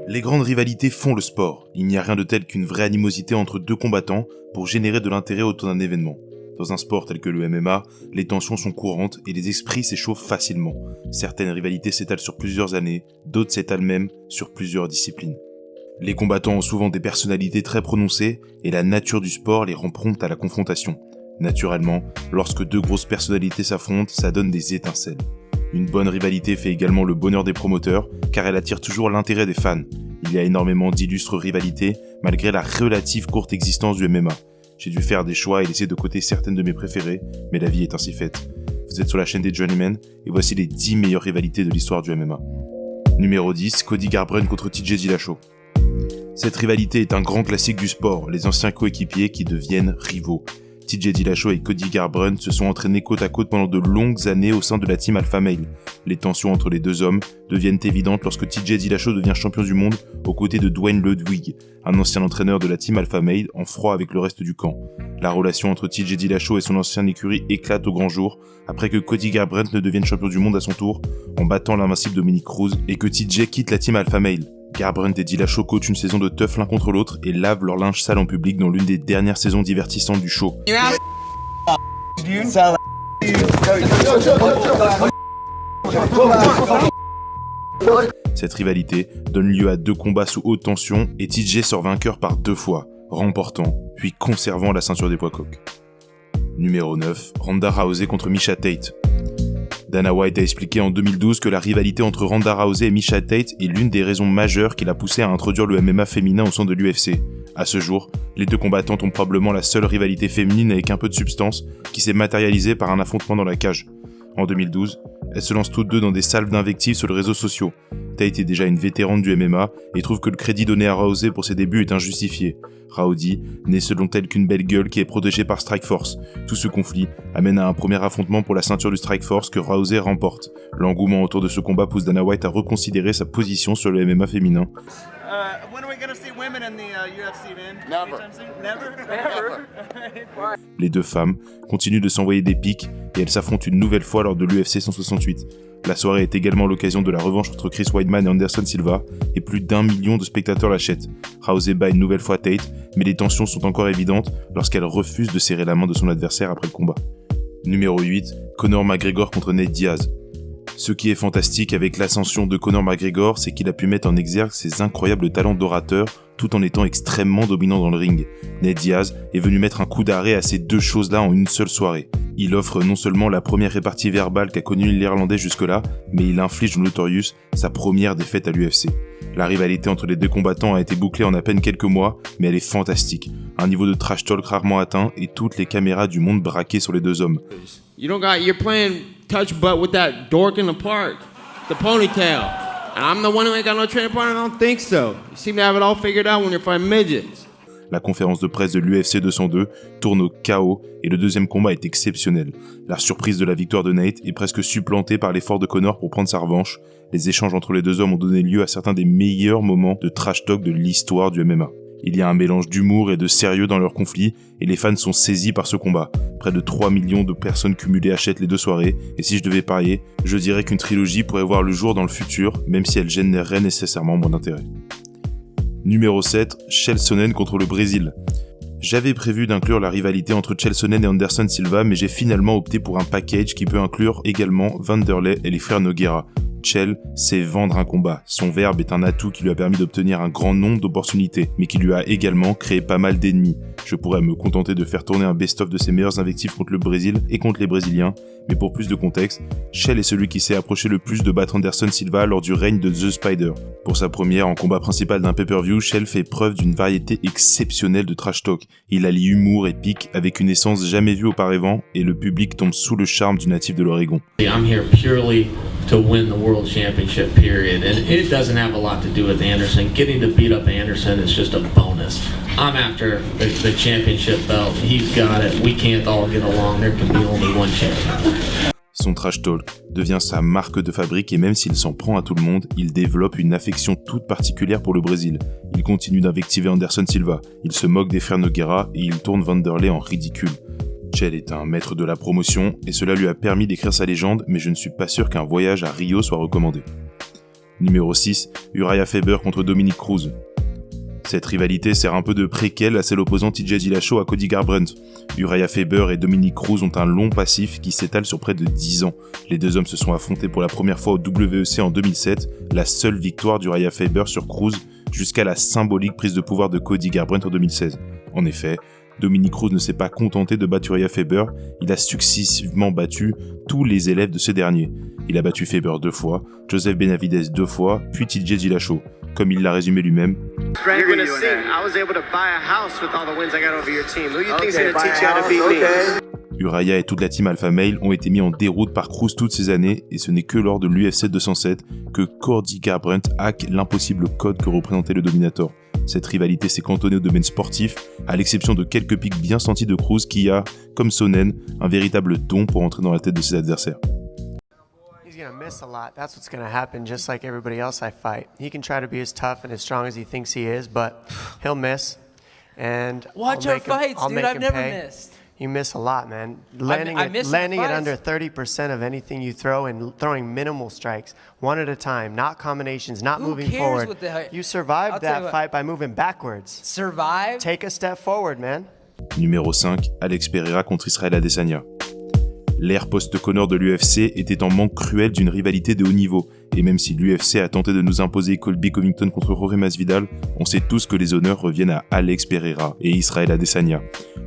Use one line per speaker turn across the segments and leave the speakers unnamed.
Les grandes rivalités font le sport. Il n'y a rien de tel qu'une vraie animosité entre deux combattants pour générer de l'intérêt autour d'un événement. Dans un sport tel que le MMA, les tensions sont courantes et les esprits s'échauffent facilement. Certaines rivalités s'étalent sur plusieurs années, d'autres s'étalent même sur plusieurs disciplines. Les combattants ont souvent des personnalités très prononcées et la nature du sport les rend promptes à la confrontation. Naturellement, lorsque deux grosses personnalités s'affrontent, ça donne des étincelles. Une bonne rivalité fait également le bonheur des promoteurs, car elle attire toujours l'intérêt des fans. Il y a énormément d'illustres rivalités, malgré la relative courte existence du MMA. J'ai dû faire des choix et laisser de côté certaines de mes préférées, mais la vie est ainsi faite. Vous êtes sur la chaîne des Journeymen, et voici les 10 meilleures rivalités de l'histoire du MMA. Numéro 10, Cody Garbrandt contre TJ Dillashaw. Cette rivalité est un grand classique du sport, les anciens coéquipiers qui deviennent rivaux. TJ Dillashaw et Cody Garbrandt se sont entraînés côte à côte pendant de longues années au sein de la team Alpha Male. Les tensions entre les deux hommes deviennent évidentes lorsque TJ Dillashaw devient champion du monde aux côtés de Duane Ludwig, un ancien entraîneur de la team Alpha Male en froid avec le reste du camp. La relation entre TJ Dillashaw et son ancienne écurie éclate au grand jour après que Cody Garbrandt ne devienne champion du monde à son tour en battant l'invincible Dominick Cruz et que TJ quitte la team Alpha Male. Garbrandt et Dillashaw coachent une saison de teuf l'un contre l'autre et lavent leur linge sale en public dans l'une des dernières saisons divertissantes du show. Cette rivalité donne lieu à deux combats sous haute tension et TJ sort vainqueur par 2 fois, remportant puis conservant la ceinture des poids coqs. Numéro 9, Ronda Rousey contre Miesha Tate. Dana White a expliqué en 2012 que la rivalité entre Ronda Rousey et Miesha Tate est l'une des raisons majeures qui l'a poussé à introduire le MMA féminin au sein de l'UFC. À ce jour, les deux combattantes ont probablement la seule rivalité féminine avec un peu de substance qui s'est matérialisée par un affrontement dans la cage. En 2012, elles se lancent toutes deux dans des salves d'invectives sur les réseaux sociaux. Tate est déjà une vétérante du MMA et trouve que le crédit donné à Rousey pour ses débuts est injustifié. Rowdy n'est selon elle qu'une belle gueule qui est protégée par Strikeforce. Tout ce conflit amène à un premier affrontement pour la ceinture du Strikeforce que Rousey remporte. L'engouement autour de ce combat pousse Dana White à reconsidérer sa position sur le MMA féminin.
When are we gonna see women in the UFC, man?
Never.
Les deux femmes continuent de s'envoyer des pics et elles s'affrontent une nouvelle fois lors de l'UFC 168. La soirée est également l'occasion de la revanche entre Chris Weidman et Anderson Silva et plus d'1 million de spectateurs l'achètent. Rousey bat une nouvelle fois Tate, mais les tensions sont encore évidentes lorsqu'elle refuse de serrer la main de son adversaire après le combat. Numéro 8, Conor McGregor contre Nate Diaz. Ce qui est fantastique avec l'ascension de Conor McGregor, c'est qu'il a pu mettre en exergue ses incroyables talents d'orateur tout en étant extrêmement dominant dans le ring. Nate Diaz est venu mettre un coup d'arrêt à ces deux choses-là en une seule soirée. Il offre non seulement la première répartie verbale qu'a connue l'Irlandais jusque-là, mais il inflige au Notorious sa première défaite à l'UFC. La rivalité entre les deux combattants a été bouclée en à peine quelques mois, mais elle est fantastique. Un niveau de trash talk rarement atteint et toutes les caméras du monde braquées sur les deux hommes.
You're playing touch butt with that dork in the park, the ponytail. And I'm the one who ain't got no training partner? I don't think so. You seem to have it all figured out when you're fighting midgets.
La conférence de presse de l'UFC 202 tourne au chaos et le deuxième combat est exceptionnel. La surprise de la victoire de Nate est presque supplantée par l'effort de Conor pour prendre sa revanche. Les échanges entre les deux hommes ont donné lieu à certains des meilleurs moments de trash talk de l'histoire du MMA. Il y a un mélange d'humour et de sérieux dans leur conflit et les fans sont saisis par ce combat. Près de 3 millions de personnes cumulées achètent les deux soirées et si je devais parier, je dirais qu'une trilogie pourrait voir le jour dans le futur, même si elle générerait nécessairement moins d'intérêt. Numéro 7, Chael Sonnen contre le Brésil. J'avais prévu d'inclure la rivalité entre Chael Sonnen et Anderson Silva, mais j'ai finalement opté pour un package qui peut inclure également Vanderlei et les frères Nogueira. Chael sait vendre un combat. Son verbe est un atout qui lui a permis d'obtenir un grand nombre d'opportunités, mais qui lui a également créé pas mal d'ennemis. Je pourrais me contenter de faire tourner un best-of de ses meilleurs invectives contre le Brésil et contre les Brésiliens, mais pour plus de contexte, Chael est celui qui s'est approché le plus de battre Anderson Silva lors du règne de The Spider. Pour sa première en combat principal d'un pay-per-view, Chael fait preuve d'une variété exceptionnelle de trash talk. Il allie humour et pique avec une essence jamais vue auparavant et le public tombe sous le charme du natif de l'Oregon.
I'm here purely to win the World Championship, period. And it doesn't have a lot to do with Anderson. Getting to beat up Anderson is just a bonus. I'm after the championship belt. He's got it. We can't all get along. There can be only one champion.
Son trash talk devient sa marque de fabrique et même s'il s'en prend à tout le monde, il développe une affection toute particulière pour le Brésil. Il continue d'invectiver Anderson Silva, il se moque des frères Nogueira et il tourne Vanderlei en ridicule. Chael est un maître de la promotion et cela lui a permis d'écrire sa légende, mais je ne suis pas sûr qu'un voyage à Rio soit recommandé. Numéro 6, Uriah Faber contre Dominick Cruz. Cette rivalité sert un peu de préquel à celle opposant TJ Dillashaw à Cody Garbrandt. Uriah Faber et Dominick Cruz ont un long passif qui s'étale sur près de 10 ans. Les deux hommes se sont affrontés pour la première fois au WEC en 2007, la seule victoire d'Uriah Faber sur Cruz jusqu'à la symbolique prise de pouvoir de Cody Garbrandt en 2016. En effet, Dominick Cruz ne s'est pas contenté de battre Uriah Faber, il a successivement battu tous les élèves de ce dernier. Il a battu Faber 2 fois, Joseph Benavidez 2 fois, puis TJ Dillashaw. Comme il l'a résumé lui-même,
You're gonna sing. I was able to buy a house with all the wins I got over your team. Who you think's gonna teach you how to beat me?
Uriah et toute la team Alpha Male ont été mis en déroute par Cruz toutes ces années et ce n'est que lors de l'UFC 207 que Cody Garbrandt hack l'impossible code que représentait le Dominator. Cette rivalité s'est cantonnée au domaine sportif, à l'exception de quelques pics bien sentis de Cruz qui a, comme Sonnen, un véritable don pour entrer dans la tête de ses adversaires.
He's gonna miss a lot. That's what's gonna happen, just like everybody else I fight. He can try to be as tough and as strong as he thinks he is, but he'll miss. And
Watch
I'll
our
make him-
fights,
I'll
dude.
make
I've
him
never
pay.
missed.
You miss a lot, man.
I
Landing
miss
landing
the
at
fights.
under 30% of anything you throw and throwing minimal strikes, one at a time, not combinations, not
Who
moving
cares
forward.
what the-
You survived
I'll tell you
that
what.
fight by moving backwards.
Survive?
Take a step forward, man.
Numéro 5, Alex Pereira contre Israel Adesanya. L'ère post-Conor de l'UFC était en manque cruel d'une rivalité de haut niveau, et même si l'UFC a tenté de nous imposer Colby Covington contre Jorge Masvidal, on sait tous que les honneurs reviennent à Alex Pereira et Israel Adesanya.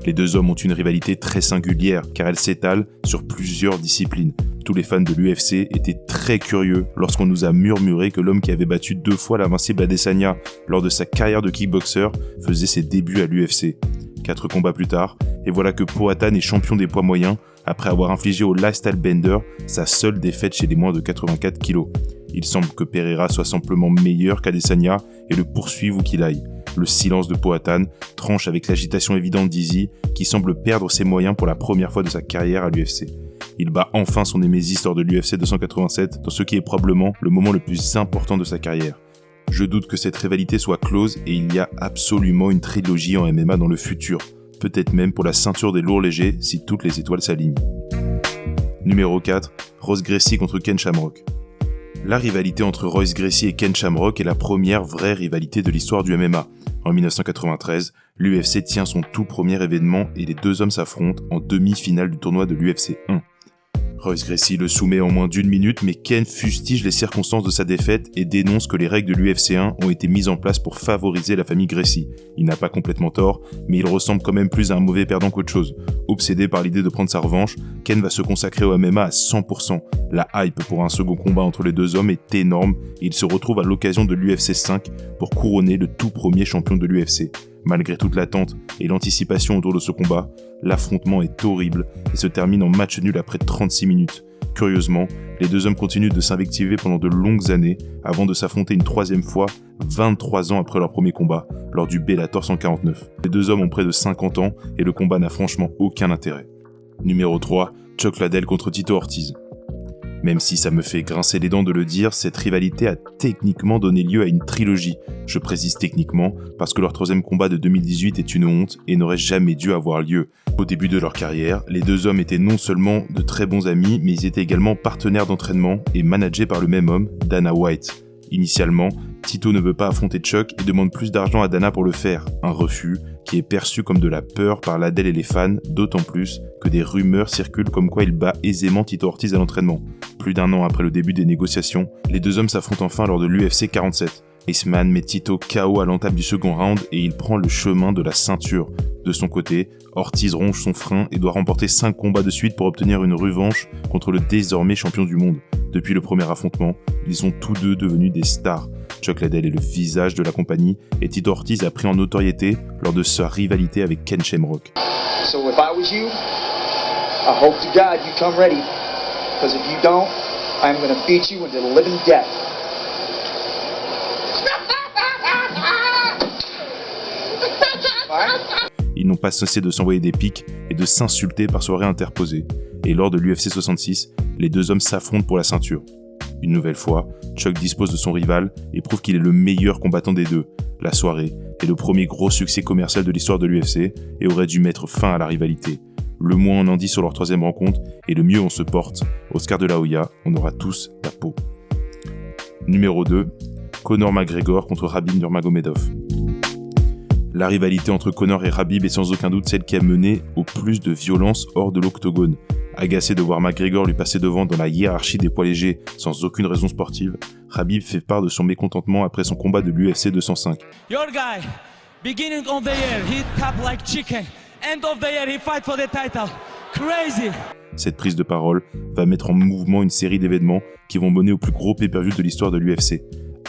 Les deux hommes ont une rivalité très singulière, car elle s'étale sur plusieurs disciplines. Tous les fans de l'UFC étaient très curieux lorsqu'on nous a murmuré que l'homme qui avait battu 2 fois l'invincible Adesanya lors de sa carrière de kickboxer faisait ses débuts à l'UFC. 4 combats plus tard, et voilà que Poatan est champion des poids moyens, après avoir infligé au Lifestyle Bender sa seule défaite chez les moins de 84 kg. Il semble que Pereira soit simplement meilleur qu'Adesanya et le poursuive où qu'il aille. Le silence de Poatan tranche avec l'agitation évidente d'Izzy, qui semble perdre ses moyens pour la première fois de sa carrière à l'UFC. Il bat enfin son némésis lors de l'UFC 287, dans ce qui est probablement le moment le plus important de sa carrière. Je doute que cette rivalité soit close et il y a absolument une trilogie en MMA dans le futur, peut-être même pour la ceinture des lourds légers si toutes les étoiles s'alignent. Numéro 4, Royce Gracie contre Ken Shamrock. La rivalité entre Royce Gracie et Ken Shamrock est la première vraie rivalité de l'histoire du MMA. En 1993, l'UFC tient son tout premier événement et les deux hommes s'affrontent en demi-finale du tournoi de l'UFC 1. Royce Gracie le soumet en moins d'1 minute, mais Ken fustige les circonstances de sa défaite et dénonce que les règles de l'UFC 1 ont été mises en place pour favoriser la famille Gracie. Il n'a pas complètement tort, mais il ressemble quand même plus à un mauvais perdant qu'autre chose. Obsédé par l'idée de prendre sa revanche, Ken va se consacrer au MMA à 100%. La hype pour un second combat entre les deux hommes est énorme et il se retrouve à l'occasion de l'UFC 5 pour couronner le tout premier champion de l'UFC. Malgré toute l'attente et l'anticipation autour de ce combat, l'affrontement est horrible et se termine en match nul après 36 minutes. Curieusement, les deux hommes continuent de s'invectiver pendant de longues années avant de s'affronter une troisième fois 23 ans après leur premier combat, lors du Bellator 149. Les deux hommes ont près de 50 ans et le combat n'a franchement aucun intérêt. Numéro 3, Chuck Liddell contre Tito Ortiz. Même si ça me fait grincer les dents de le dire, cette rivalité a techniquement donné lieu à une trilogie. Je précise techniquement parce que leur troisième combat de 2018 est une honte et n'aurait jamais dû avoir lieu. Au début de leur carrière, les deux hommes étaient non seulement de très bons amis, mais ils étaient également partenaires d'entraînement et managés par le même homme, Dana White. Initialement, Tito ne veut pas affronter Chuck et demande plus d'argent à Dana pour le faire, un refus qui est perçu comme de la peur par Liddell et les fans, d'autant plus que des rumeurs circulent comme quoi il bat aisément Tito Ortiz à l'entraînement. Plus d'1 an après le début des négociations, les deux hommes s'affrontent enfin lors de l'UFC 47. Iceman met Tito KO à l'entame du second round et il prend le chemin de la ceinture. De son côté, Ortiz ronge son frein et doit remporter 5 combats de suite pour obtenir une revanche contre le désormais champion du monde. Depuis le premier affrontement, ils sont tous deux devenus des stars. Chuck Liddell est le visage de la compagnie et Tito Ortiz a pris en notoriété lors de sa rivalité avec Ken Shamrock.
So if I was you, I hope to God you come ready. Because if you don't, I'm going to beat you into the living death.
Ils n'ont pas cessé de s'envoyer des pics et de s'insulter par soirée interposée. Et lors de l'UFC 66, les deux hommes s'affrontent pour la ceinture. Une nouvelle fois, Chuck dispose de son rival et prouve qu'il est le meilleur combattant des deux. La soirée est le premier gros succès commercial de l'histoire de l'UFC et aurait dû mettre fin à la rivalité. Le moins on en dit sur leur troisième rencontre et le mieux on se porte. Oscar de la Hoya, on aura tous la peau. Numéro 2, Conor McGregor contre Khabib Nurmagomedov. La rivalité entre Conor et Khabib est sans aucun doute celle qui a mené au plus de violence hors de l'octogone. Agacé de voir McGregor lui passer devant dans la hiérarchie des poids légers sans aucune raison sportive, Khabib fait part de son mécontentement après son combat de l'UFC 205.
Your guy, beginning of the year, he tap like chicken. End of the year, he fight for the title. Crazy.
Cette prise de parole va mettre en mouvement une série d'événements qui vont mener au plus gros pay-per-view de l'histoire de l'UFC.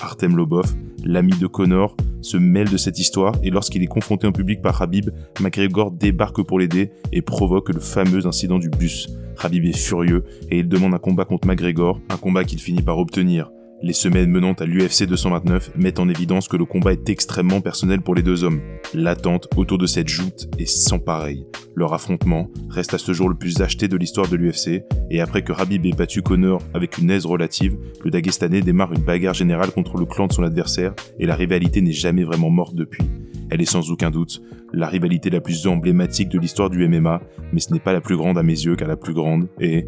Artem Lobov, l'ami de Conor, se mêle de cette histoire et lorsqu'il est confronté en public par Khabib, McGregor débarque pour l'aider et provoque le fameux incident du bus. Khabib est furieux et il demande un combat contre McGregor, un combat qu'il finit par obtenir. Les semaines menant à l'UFC 229 mettent en évidence que le combat est extrêmement personnel pour les deux hommes. L'attente autour de cette joute est sans pareil. Leur affrontement reste à ce jour le plus acheté de l'histoire de l'UFC, et après que Khabib ait battu Conor avec une aise relative, le Daguestanais démarre une bagarre générale contre le clan de son adversaire, et la rivalité n'est jamais vraiment morte depuis. Elle est sans aucun doute la rivalité la plus emblématique de l'histoire du MMA, mais ce n'est pas la plus grande à mes yeux, car la plus grande est...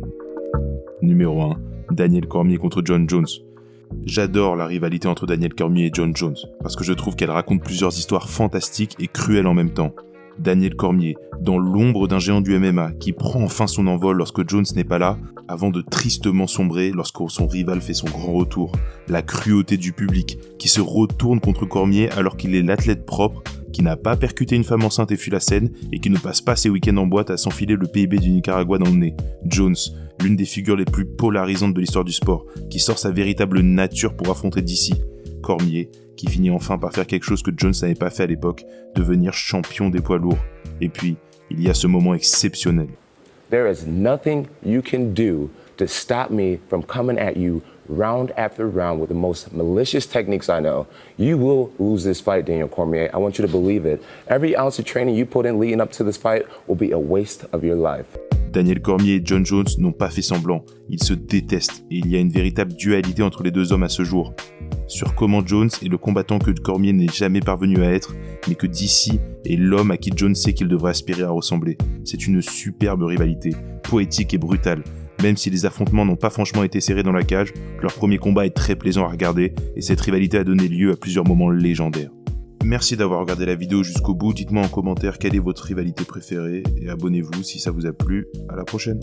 Numéro 1, Daniel Cormier contre Jon Jones. J'adore la rivalité entre Daniel Cormier et Jon Jones, parce que je trouve qu'elle raconte plusieurs histoires fantastiques et cruelles en même temps. Daniel Cormier, dans l'ombre d'un géant du MMA, qui prend enfin son envol lorsque Jones n'est pas là, avant de tristement sombrer lorsque son rival fait son grand retour. La cruauté du public, qui se retourne contre Cormier alors qu'il est l'athlète propre, qui n'a pas percuté une femme enceinte et fuit la scène, et qui ne passe pas ses week-ends en boîte à s'enfiler le PIB du Nicaragua dans le nez. Jones, l'une des figures les plus polarisantes de l'histoire du sport, qui sort sa véritable nature pour affronter DC. Cormier, qui finit enfin par faire quelque chose que Jones n'avait pas fait à l'époque, devenir champion des poids lourds. Et puis, il y a ce moment exceptionnel.
There is nothing you can do to stop me from coming at you round after round with the most malicious techniques I know. You will lose this fight, Daniel Cormier. I want you to believe it. Every ounce of training you put in leading up to this fight will be a waste of your life.
Daniel Cormier et Jon Jones n'ont pas fait semblant, ils se détestent et il y a une véritable dualité entre les deux hommes à ce jour. Sur comment Jones est le combattant que Cormier n'est jamais parvenu à être, mais que DC est l'homme à qui Jones sait qu'il devrait aspirer à ressembler. C'est une superbe rivalité, poétique et brutale. Même si les affrontements n'ont pas franchement été serrés dans la cage, leur premier combat est très plaisant à regarder et cette rivalité a donné lieu à plusieurs moments légendaires. Merci d'avoir regardé la vidéo jusqu'au bout, dites-moi en commentaire quelle est votre rivalité préférée et abonnez-vous si ça vous a plu. À la prochaine.